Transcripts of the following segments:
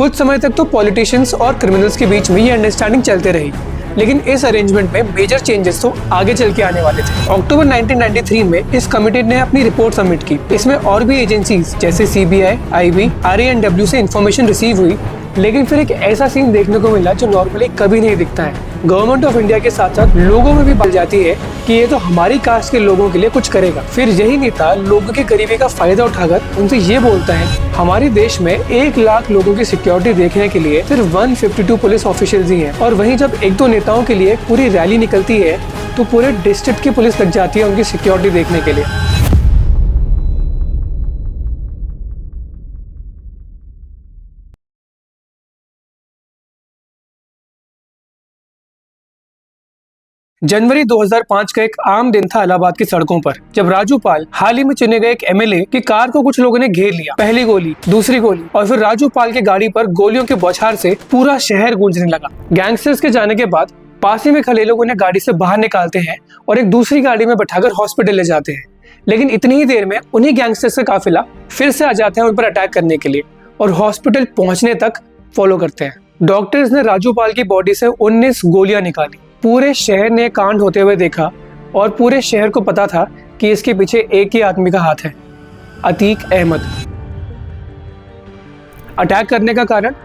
कुछ समय तक तो पॉलिटिशियंस और क्रिमिनल्स के बीच में ये अंडरस्टैंडिंग चलते रही, लेकिन इस अरेंजमेंट में मेजर चेंजेस तो आगे चल के आने वाले थे। अक्टूबर 1993 में इस कमिटी ने अपनी रिपोर्ट सबमिट की। इसमें और भी एजेंसीज जैसे CBI, IB, RANW से इंफॉर्मेशन रिसीव हुई, लेकिन फिर एक ऐसा सीन देखने को मिला जो नॉर्मली कभी नहीं दिखता है। गवर्नमेंट ऑफ इंडिया के साथ साथ लोगों में भी बढ़ जाती है कि ये तो हमारी कास्ट के लोगों के लिए कुछ करेगा। फिर यही नेता लोगों की गरीबी का फायदा उठाकर उनसे ये बोलता है, हमारे देश में 1 लाख लोगों की सिक्योरिटी देखने के लिए सिर्फ 152 पुलिस ऑफिशियल्स ही हैं। और वहीं जब 1-2 नेताओं के लिए पूरी रैली निकलती है तो पूरे डिस्ट्रिक्ट की पुलिस लग जाती है उनकी सिक्योरिटी देखने के लिए। जनवरी 2005 का एक आम दिन था इलाहाबाद की सड़कों पर, जब राजू पाल हाल ही में चुने गए एक MLA की कार को कुछ लोगों ने घेर लिया। पहली गोली, दूसरी गोली और फिर राजू पाल की गाड़ी पर गोलियों के बौछार से पूरा शहर गूंजने लगा। गैंगस्टर्स के जाने के बाद पास ही में खड़े लोग उन्हें गाड़ी से बाहर निकालते हैं और एक दूसरी गाड़ी में बैठाकर हॉस्पिटल ले जाते हैं। लेकिन इतनी ही देर में उन्हीं गैंगस्टर्स का काफिला फिर से आ जाता है उन पर अटैक करने के लिए और हॉस्पिटल पहुंचने तक फॉलो करते हैं। डॉक्टर्स ने राजू पाल की बॉडी से 19 गोलियां निकाली। पूरे शहर ने कांड होते हुए देखा और पूरे शहर को पता था कि इसके पीछे एक ही आदमी का हाथ है, अतीक अहमद। अटैक करने का कारण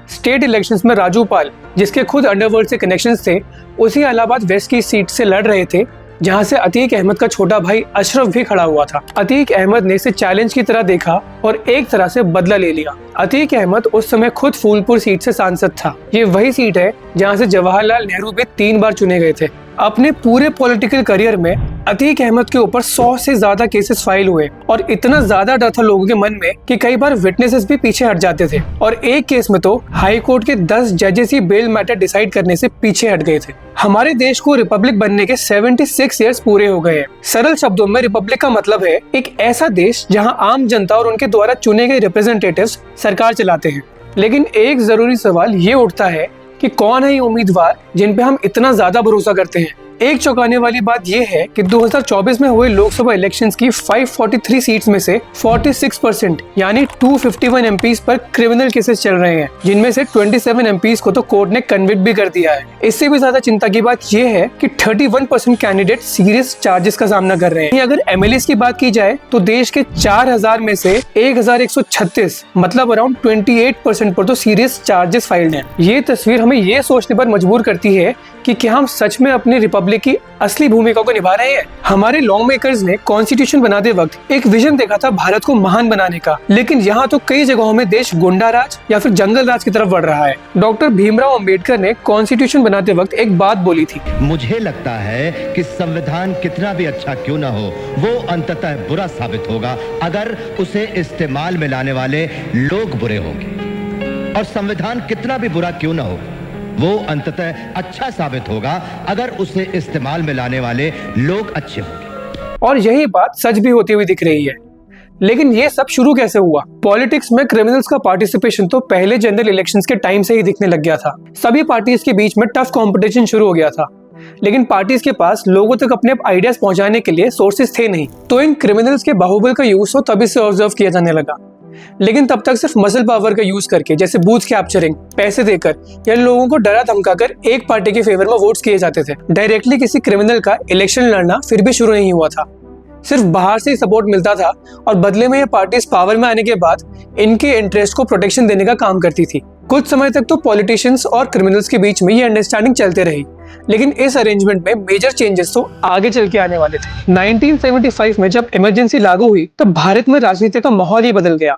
स्टेट इलेक्शंस में राजू पाल, जिसके खुद अंडरवर्ल्ड से कनेक्शंस थे, उसी इलाहाबाद वेस्ट की सीट से लड़ रहे थे जहां से अतीक अहमद का छोटा भाई अशरफ भी खड़ा हुआ था। अतीक अहमद ने इसे चैलेंज की तरह देखा और एक तरह से बदला ले लिया। अतीक अहमद उस समय खुद फूलपुर सीट से सांसद था। ये वही सीट है जहां से जवाहरलाल नेहरू भी 3 बार चुने गए थे। अपने पूरे पॉलिटिकल करियर में अतीक अहमद के ऊपर 100 से ज्यादा केसेस फाइल हुए और इतना ज्यादा डर था लोगों के मन में कि कई बार विटनेसेस भी पीछे हट जाते थे और एक केस में तो हाई कोर्ट के 10 जजेस ही बेल मैटर डिसाइड करने से पीछे हट गए थे। हमारे देश को रिपब्लिक बनने के 76 ईयर्स पूरे हो गए हैं। सरल शब्दों में रिपब्लिक का मतलब है एक ऐसा देश जहां आम जनता और उनके द्वारा चुने गए रिप्रेजेंटेटिव्स सरकार चलाते हैं। लेकिन एक जरूरी सवाल ये उठता है कि कौन है ये उम्मीदवार जिन पे हम इतना ज्यादा भरोसा करते हैं। एक चौंकाने वाली बात यह है कि 2024 में हुए लोकसभा इलेक्शंस की 543 सीट्स में से 46% यानी 251 MPs पर क्रिमिनल केसेस चल रहे हैं, जिनमें से 27 MPs को तो कोर्ट ने कन्विक्ट भी कर दिया है। इससे भी ज्यादा चिंता की बात यह है कि 31% कैंडिडेट सीरियस चार्जेस का सामना कर रहे हैं। अगर MLAs की बात की जाए तो देश के 4000 में से 1136 मतलब अराउंड 28% पर तो सीरियस चार्जेस फाइल्ड हैं। ये तस्वीर हमें ये सोचने पर मजबूर करती है कि क्या हम सच में अपनी रिपब्लिक की असली भूमिका को निभा रहे हैं। हमारे लॉ मेकर्स ने कॉन्स्टिट्यूशन बनाते वक्त एक विजन देखा था भारत को महान बनाने का, लेकिन यहाँ तो कई जगहों में देश गुंडा राज या फिर जंगल राज की तरफ बढ़ रहा है। डॉक्टर भीमराव अंबेडकर ने कॉन्स्टिट्यूशन बनाते वक्त एक बात बोली थी, मुझे लगता है कि संविधान कितना भी अच्छा क्यों न हो, वो अंततः बुरा साबित होगा अगर उसे इस्तेमाल में लाने वाले लोग बुरे होंगे, और संविधान कितना भी बुरा क्यों न हो, वो अंततः अच्छा साबित होगा अगर उसे इस्तेमाल में लाने वाले लोग अच्छे होंगे। और यही बात सच भी होती हुई दिख रही है। लेकिन ये सब शुरू कैसे हुआ? पॉलिटिक्स में क्रिमिनल्स का पार्टिसिपेशन तो पहले जनरल इलेक्शंस के टाइम से ही दिखने लग गया था। सभी पार्टीज के बीच में टफ कंपटीशन शुरू हो गया था, लेकिन पार्टीज के पास लोगों तक अपने आइडियाज पहुंचाने के लिए सोर्सेज थे नहीं, तो इन क्रिमिनल्स के बाहुबल का यूज तो तभी से ऑब्जर्व किया जाने लगा। लेकिन तब तक सिर्फ मसल पावर का यूज करके, जैसे बूथ कैप्चरिंग, पैसे देकर या लोगों को डरा धमकाकर एक पार्टी के फेवर में वोट्स किए जाते थे। डायरेक्टली किसी क्रिमिनल का इलेक्शन लड़ना फिर भी शुरू नहीं हुआ था, सिर्फ बाहर से ही सपोर्ट मिलता था और बदले में ये पार्टीज पावर में आने के बाद इनके इंटरेस्ट को प्रोटेक्शन देने का काम करती थी। कुछ समय तक तो पॉलिटिशियंस और क्रिमिनल्स के बीच में ये अंडरस्टैंडिंग चलते रही, लेकिन इस अरेंजमेंट में मेजर चेंजेस तो आगे चल के आने वाले थे। 1975 में जब इमरजेंसी लागू हुई तब भारत में राजनीति का माहौल ही बदल गया।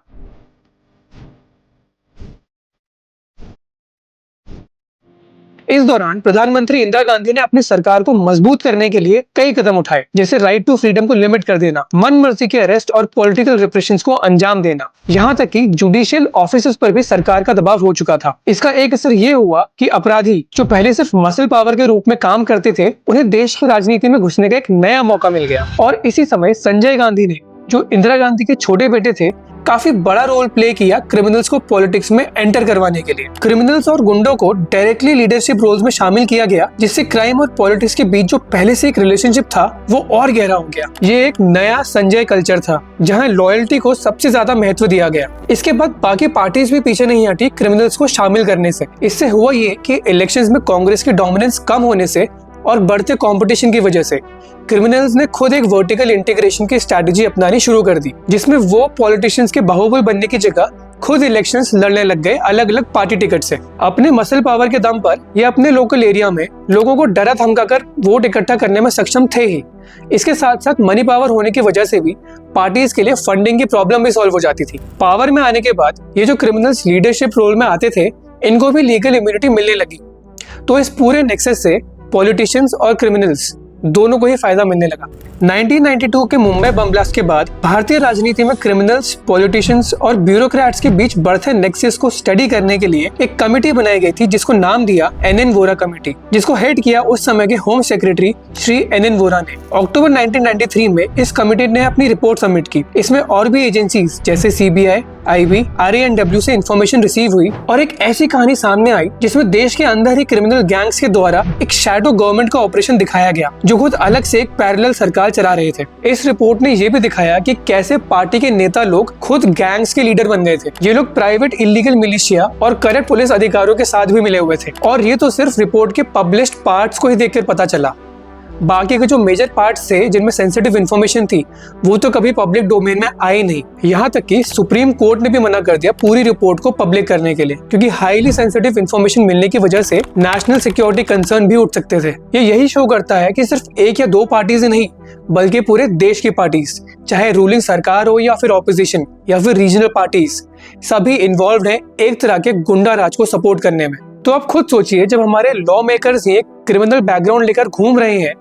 इस दौरान प्रधानमंत्री इंदिरा गांधी ने अपनी सरकार को मजबूत करने के लिए कई कदम उठाए, जैसे राइट टू फ्रीडम को लिमिट कर देना, मन मर्जी के अरेस्ट और पॉलिटिकल रिप्रेशंस को अंजाम देना, यहाँ तक कि जुडिशियल ऑफिसर्स पर भी सरकार का दबाव हो चुका था। इसका एक असर ये हुआ कि अपराधी जो पहले सिर्फ मसल पावर के रूप में काम करते थे, उन्हें देश की राजनीति में घुसने का एक नया मौका मिल गया। और इसी समय संजय गांधी ने, जो इंदिरा गांधी के छोटे बेटे थे, काफी बड़ा रोल प्ले किया क्रिमिनल्स को पॉलिटिक्स में एंटर करवाने के लिए। क्रिमिनल्स और गुंडों को डायरेक्टली लीडरशिप रोल्स में शामिल किया गया, जिससे क्राइम और पॉलिटिक्स के बीच जो पहले से एक रिलेशनशिप था वो और गहरा हो गया। ये एक नया संजय कल्चर था जहां लॉयल्टी को सबसे ज्यादा महत्व दिया गया। इसके बाद बाकी पार्टीज भी पीछे नहीं हटी क्रिमिनल्स को शामिल करने से। इससे हुआ ये कि इलेक्शंस में कांग्रेस की डोमिनेंस कम होने से और बढ़ते कंपटीशन की वजह से क्रिमिनल्स ने खुद एक वर्टिकल इंटीग्रेशन की स्ट्रैटेजी अपनानी शुरू कर दी, जिसमें वो पॉलिटिशियंस के बाहुबल बनने की जगह खुद इलेक्शंस लड़ने लग गए अलग अलग पार्टी टिकट से। अपने मसल पावर के दम पर ये अपने लोकल एरिया में लोगों को डरा धमकाकर वोट इकट्ठा करने में सक्षम थे ही। इसके साथ साथ मनी पावर होने की वजह से भी पार्टीज के लिए फंडिंग की प्रॉब्लम भी सॉल्व हो जाती थी। पावर में आने के बाद ये जो क्रिमिनल्स लीडरशिप रोल में आते थे, इनको भी लीगल इम्यूनिटी मिलने लगी। तो इस पूरे नेक्सस से पॉलिटिशियंस और क्रिमिनल्स दोनों को ही फायदा मिलने लगा। 1992 के मुंबई बम ब्लास्ट के बाद भारतीय राजनीति में क्रिमिनल्स, पॉलिटिशियंस और ब्यूरोक्रेट्स के बीच बढ़ते नेक्सस को स्टडी करने के लिए एक कमेटी बनाई गई थी, जिसको नाम दिया NN वोरा कमेटी, जिसको हेड किया उस समय के home secretary Shri NN Vora ने। अक्टूबर 1993 में इस कमेटी ने अपनी रिपोर्ट सबमिट की। इसमें और भी एजेंसीज जैसे CBI, IB, RANW से इंफॉर्मेशन रिसीव हुई और एक ऐसी कहानी सामने आई जिसमें देश के अंदर ही क्रिमिनल गैंग्स के द्वारा एक शैडो गवर्नमेंट का ऑपरेशन दिखाया गया, जो खुद अलग से एक पैरेलल सरकार चला रहे थे। इस रिपोर्ट ने यह भी दिखाया कि कैसे पार्टी के नेता लोग खुद गैंग्स के लीडर बन गए थे। ये लोग प्राइवेट इलीगल मिलिशिया और करप्ट पुलिस अधिकारियों के साथ भी मिले हुए थे। और ये तो सिर्फ रिपोर्ट के पब्लिश्ड पार्ट्स को ही देखकर पता चला। बाकी के जो मेजर पार्ट्स थे जिनमें सेंसिटिव इन्फॉर्मेशन थी, वो तो कभी पब्लिक डोमेन में आई नहीं। यहाँ तक कि सुप्रीम कोर्ट ने भी मना कर दिया पूरी रिपोर्ट को पब्लिक करने के लिए, क्योंकि हाईली सेंसिटिव इन्फॉर्मेशन मिलने की वजह से नेशनल सिक्योरिटी कंसर्न भी उठ सकते थे। ये यही शो करता है कि सिर्फ एक या दो पार्टीज ही नहीं, बल्कि पूरे देश की पार्टीज, चाहे रूलिंग सरकार हो या फिर ऑपोजिशन या फिर रीजनल पार्टीज, सभी इन्वॉल्व हैं एक तरह के गुंडा राज को सपोर्ट करने में। तो आप खुद सोचिए, जब हमारे लॉ मेकर्स ये क्रिमिनल बैकग्राउंड लेकर घूम रहे हैं,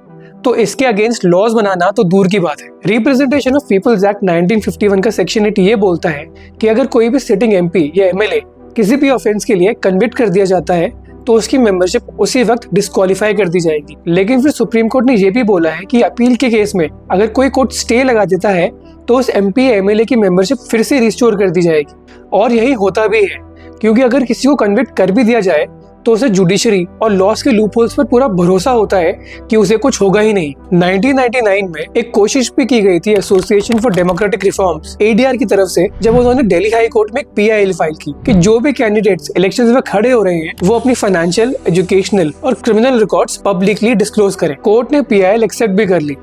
तो इसके अगेंस्ट लॉज बनाना तो दूर की बात है। रिप्रेजेंटेशन ऑफ पीपल्स एक्ट 1951 का सेक्शन 8 ये बोलता है कि अगर कोई भी सिटिंग MP या MLA किसी भी ऑफेंस के लिए कन्विक्ट कर दिया जाता है, तो उसकी मेंबरशिप उसी वक्त डिस्क्वालीफाई कर दी जाएगी। लेकिन फिर सुप्रीम कोर्ट ने यह भी बोला है कि अपील के केस में अगर कोई कोर्ट स्टे लगा देता है, तो उस MP या MLA की मेंबरशिप फिर से रिस्टोर कर दी जाएगी। और यही होता भी है, क्योंकि अगर किसी को कन्विक्ट कर भी दिया जाए तो उसे जुडिशरी और लॉस के लूपहोल्स पर पूरा भरोसा होता है कि उसे कुछ होगा ही नहीं। 1999 में एक कोशिश भी की गई थी association for democratic reforms ADR की तरफ से, जब उन्होंने दिल्ली हाई कोर्ट में एक PIL फाइल की कि जो भी कैंडिडेट्स इलेक्शंस में खड़े हो रहे हैं वो अपनी फाइनेंशियल, एजुकेशनल और क्रिमिनल रिकॉर्ड्स पब्लिकली डिस्क्लोज करें। कोर्ट ने PIL एक्सेप्ट भी कर ली,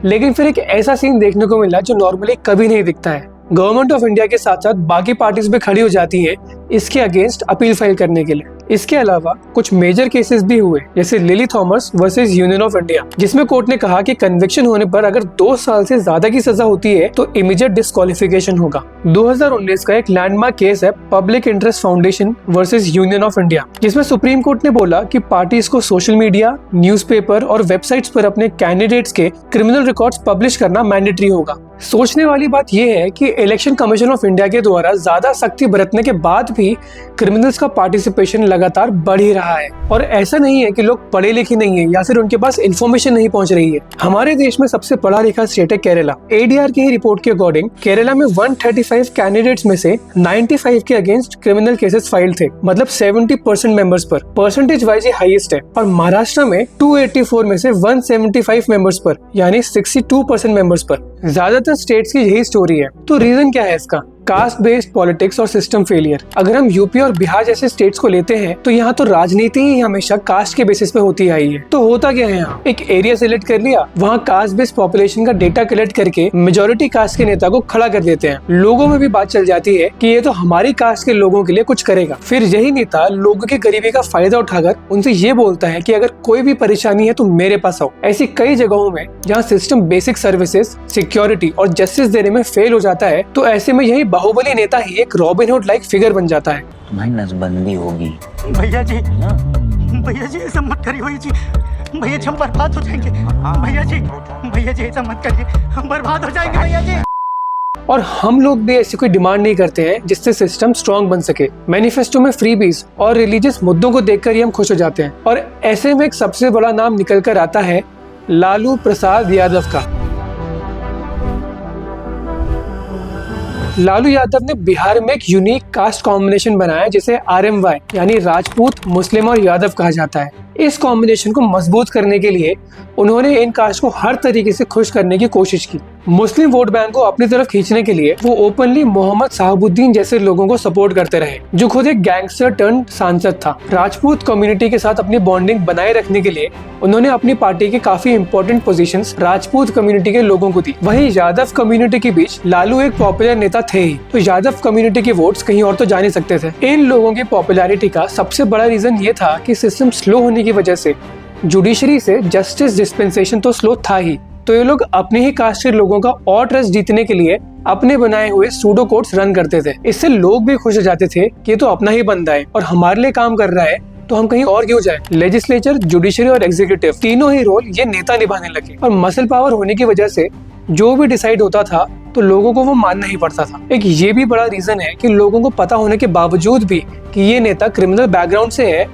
लेकिन फिर एक ऐसा सीन देखने को मिला जो नॉर्मली कभी नहीं दिखता है। गवर्नमेंट ऑफ इंडिया के साथ साथ बाकी पार्टीज भी खड़ी हो जाती है इसके अगेंस्ट अपील फाइल करने के लिए। इसके अलावा कुछ मेजर केसेस भी हुए, जैसे lily Thomas versus union of India, जिसमें कोर्ट ने कहा कि कन्विक्शन होने पर अगर 2 साल से ज्यादा की सजा होती है तो इमीडिएट डिस्क्वालिफिकेशन होगा। 2019 का एक लैंडमार्क केस है public interest foundation versus union of India, जिसमें सुप्रीम कोर्ट ने बोला कि पार्टीज को सोशल मीडिया, न्यूज़पेपर और वेबसाइट्स पर अपने कैंडिडेट्स के क्रिमिनल रिकॉर्ड्स पब्लिश करना मैंडेटरी होगा। सोचने वाली बात यह है कि इलेक्शन कमीशन ऑफ इंडिया के द्वारा ज्यादा सख्ती बरतने के बाद भी क्रिमिनल्स का पार्टिसिपेशन लगातार बढ़ ही रहा है। और ऐसा नहीं है कि लोग पढ़े लिखे नहीं है या फिर उनके पास इन्फॉर्मेशन नहीं पहुंच रही है। हमारे देश में सबसे पढ़ा लिखा स्टेट है केरला। ADR की ही रिपोर्ट के अकॉर्डिंग केरला में 135 कैंडिडेट्स में से 95 के अगेंस्ट क्रिमिनल केसेस फाइल थे, मतलब 70% मेंबर्स पर। परसेंटेज वाइज ये हाईएस्ट है। और महाराष्ट्र में 284 में से 175 मेंबर्स पर, यानी 62% मेंबर्स पर। ज्यादातर स्टेट्स की यही स्टोरी है। तो रीजन क्या है इसका? कास्ट बेस्ड पॉलिटिक्स और सिस्टम फेलियर। अगर हम यूपी और बिहार जैसे स्टेट्स को लेते हैं तो यहाँ तो राजनीति ही हमेशा कास्ट के बेसिस पे होती आई है। तो होता क्या है, यहाँ एक एरिया सिलेक्ट कर लिया, वहाँ कास्ट बेस्ड पॉपुलेशन का डेटा कलेक्ट करके मेजोरिटी कास्ट के नेता को खड़ा कर देते हैं। लोगों में भी बात चल जाती है कि ये तो हमारी कास्ट के लोगों के लिए कुछ करेगा। फिर यही नेता लोगों की गरीबी का फायदा उठाकर उनसे ये बोलता है कि अगर कोई भी परेशानी है तो मेरे पास आओ। ऐसी कई जगहों में जहाँ सिस्टम बेसिक सर्विसेज, सिक्योरिटी और जस्टिस देने में फेल हो जाता है, तो ऐसे में यही बाहुबली नेता ही एक रॉबिनहुड लाइक फिगर बन जाता है। तुम्हारी नसबंदी होगी। भैया जी ऐसा मत करिए भैया जी हम बर्बाद हो जाएंगे। भैया जी ऐसा मत करिए, हम बर्बाद हो जाएंगे भैया जी। और हम लोग भी ऐसी कोई डिमांड नहीं करते हैं जिससे सिस्टम स्ट्रॉन्ग बन सके। मैनिफेस्टो में फ्रीबीज और रिलीजियस मुद्दों को देखकर ही हम खुश हो जाते हैं। और ऐसे में एक सबसे बड़ा नाम निकल कर आता है लालू प्रसाद यादव का। लालू यादव ने बिहार में एक यूनिक कास्ट कॉम्बिनेशन बनाया जिसे RMY यानी राजपूत, मुस्लिम और यादव कहा जाता है। इस कॉम्बिनेशन को मजबूत करने के लिए उन्होंने इन कास्ट को हर तरीके से खुश करने की कोशिश की। मुस्लिम वोट बैंक को अपनी तरफ खींचने के लिए वो ओपनली मोहम्मद साहबुद्दीन जैसे लोगों को सपोर्ट करते रहे, जो खुद एक गैंगस्टर टर्न सांसद था। राजपूत कम्युनिटी के साथ अपनी बॉन्डिंग बनाए रखने के लिए उन्होंने अपनी पार्टी के काफी इंपॉर्टेंट पोजीशंस राजपूत कम्युनिटी के लोगों को दी। वहीं यादव कम्युनिटी के बीच लालू एक पॉपुलर नेता थे ही, तो यादव कम्युनिटी के वोट्स कहीं और तो जा नहीं सकते थे। इन लोगों की पॉपुलैरिटी का सबसे बड़ा रीजन ये था कि सिस्टम स्लो होने की वजह से जुडिशरी से जस्टिस डिस्पेंसेशन तो स्लो था ही, तो ये लोग अपने ही कास्ट के लोगों का और ट्रस्ट जीतने के लिए अपने बनाए हुए सूडो कोर्ट्स रन करते थे। इससे लोग भी खुश हो जाते थे कि ये तो अपना ही बंदा है और हमारे लिए काम कर रहा है, तो हम कहीं और क्यों जाए। लेजिस्लेचर, जुडिशरी और एग्जीक्यूटिव तीनों ही रोल ये नेता निभाने लगे और मसल पावर होने की वजह से जो भी डिसाइड होता था तो लोगों को वो मानना ही पड़ता था। एक ये भी बड़ा रीजन है कि लोगों को पता होने के बावजूद भी कि ये नेता क्रिमिनल बैकग्राउंड से है,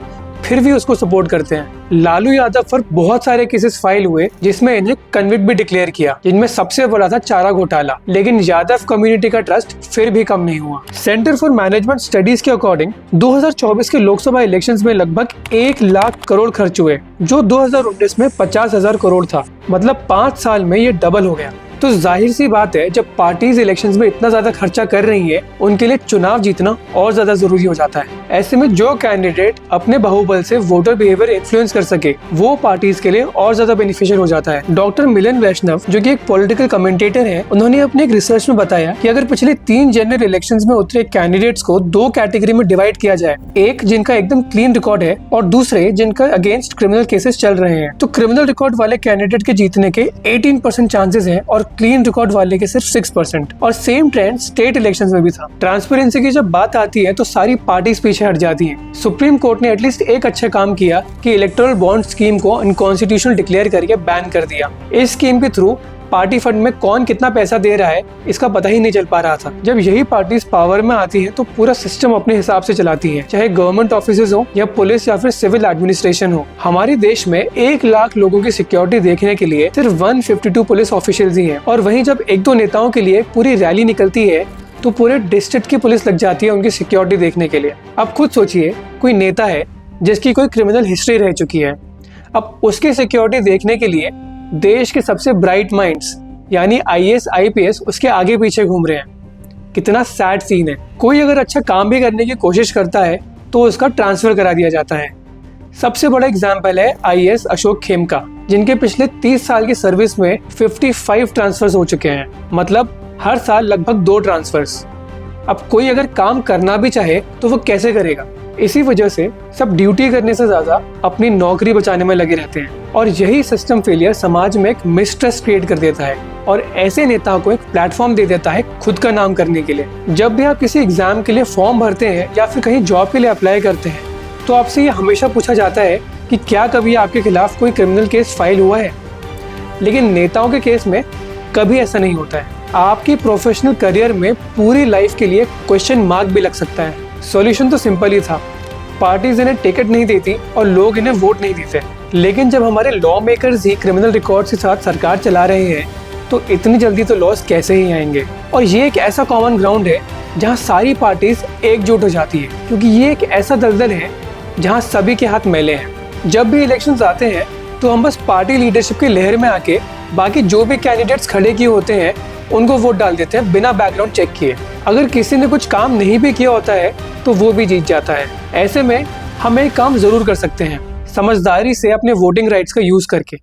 फिर भी उसको सपोर्ट करते हैं। लालू यादव पर बहुत सारे केसेस फाइल हुए जिसमें इन्हें कन्विक्ट भी डिक्लेयर किया, जिनमें सबसे बड़ा था चारा घोटाला, लेकिन यादव कम्युनिटी का ट्रस्ट फिर भी कम नहीं हुआ। सेंटर फॉर मैनेजमेंट स्टडीज के अकॉर्डिंग 2024 के लोकसभा इलेक्शंस में लगभग 1 लाख करोड़ खर्च हुए, जो 2019 में 50,000 करोड़ था। मतलब 5 साल में ये डबल हो गया। तो जाहिर सी बात है, जब पार्टीज इलेक्शंस में इतना ज्यादा खर्चा कर रही है, उनके लिए चुनाव जीतना और ज्यादा जरूरी हो जाता है। ऐसे में जो कैंडिडेट अपने बाहुबल से वोटर बिहेवियर इन्फ्लुएंस कर सके, वो पार्टीज के लिए और ज्यादा बेनिफिशियल हो जाता है। डॉक्टर मिलन वैष्णव, जो कि एक पॉलिटिकल कमेंटेटर है, उन्होंने अपने एक रिसर्च में बताया कि अगर पिछले 3 जनरल इलेक्शंस में उतरे कैंडिडेट्स को 2 कैटेगरी में डिवाइड किया जाए, एक जिनका एकदम क्लीन रिकॉर्ड है और दूसरे जिनका अगेंस्ट क्रिमिनल केसेस चल रहे हैं, तो क्रिमिनल रिकॉर्ड वाले कैंडिडेट के जीतने के 18% चांसेस हैं और क्लीन रिकॉर्ड वाले के सिर्फ 6%। और सेम ट्रेंड स्टेट इलेक्शंस में भी था। ट्रांसपेरेंसी की जब बात आती है तो सारी पार्टीज पीछे हट जाती हैं। सुप्रीम कोर्ट ने एटलीस्ट एक अच्छा काम किया कि इलेक्टोरल बॉन्ड स्कीम को अनकॉन्स्टिट्यूशनल डिक्लेयर करके बैन कर दिया। इस स्कीम के थ्रू पार्टी फंड में कौन कितना पैसा दे रहा है इसका पता ही नहीं चल पा रहा था। जब यही पार्टीज पावर में आती है तो पूरा सिस्टम अपने हिसाब से चलाती है, चाहे गवर्नमेंट ऑफिसेज हो या पुलिस या फिर सिविल एडमिनिस्ट्रेशन हो। हमारे देश में 1 लाख लोगों की सिक्योरिटी देखने के लिए सिर्फ 152 पुलिस ऑफिशियल्स ही हैं, और वहीं जब 1-2 नेताओं के लिए पूरी रैली निकलती है तो पूरे डिस्ट्रिक्ट की पुलिस लग जाती है उनकी सिक्योरिटी देखने के लिए। अब खुद सोचिए, कोई नेता है जिसकी कोई क्रिमिनल हिस्ट्री रह चुकी है, अब उसकी सिक्योरिटी देखने के लिए देश के सबसे ब्राइट माइंड्स यानी IAS IPS उसके आगे पीछे घूम रहे हैं। कितना सैड सीन है। कोई अगर अच्छा काम भी करने की कोशिश करता है तो उसका ट्रांसफर करा दिया जाता है। सबसे बड़ा एग्जाम्पल है IAS अशोक खेमका, जिनके पिछले 30 साल की सर्विस में 55 ट्रांसफर्स हो चुके हैं। मतलब हर साल लगभग 2 ट्रांसफर्स। अब कोई अगर काम करना भी चाहे तो वो कैसे करेगा। इसी वजह से सब ड्यूटी करने से ज्यादा अपनी नौकरी बचाने में लगे रहते हैं, और यही सिस्टम फेलियर समाज में एक मिसट्रस्ट क्रिएट कर देता है और ऐसे नेताओं को एक प्लेटफॉर्म दे देता है खुद का नाम करने के लिए। जब भी आप किसी एग्जाम के लिए फॉर्म भरते हैं या फिर कहीं जॉब के लिए अप्लाई करते हैं तो आपसे ये हमेशा पूछा जाता है कि क्या कभी आपके खिलाफ कोई क्रिमिनल केस फाइल हुआ है। लेकिन नेताओं के केस में कभी ऐसा नहीं होता है। आपकी प्रोफेशनल करियर में पूरी लाइफ के लिए क्वेश्चन मार्क भी लग सकता है। सॉल्यूशन तो सिंपल ही था, पार्टीज इन्हें टिकट नहीं देती और लोग इन्हें वोट नहीं देते। लेकिन जब हमारे लॉ मेकर्स ही क्रिमिनल रिकॉर्ड्स के साथ सरकार चला रहे हैं तो इतनी जल्दी तो लॉस कैसे ही आएंगे। और ये एक ऐसा कॉमन ग्राउंड है जहाँ सारी पार्टीज एकजुट हो जाती है, क्योंकि ये एक ऐसा दलदल है जहाँ सभी के हाथ मैले हैं। जब भी इलेक्शंस आते हैं तो हम बस पार्टी लीडरशिप की लहर में आके बाकी जो भी कैंडिडेट्स खड़े किए होते हैं उनको वोट डाल देते हैं बिना बैकग्राउंड चेक किए। अगर किसी ने कुछ काम नहीं भी किया होता है तो वो भी जीत जाता है। ऐसे में हम एक काम जरूर कर सकते हैं, समझदारी से अपने वोटिंग राइट्स का यूज करके।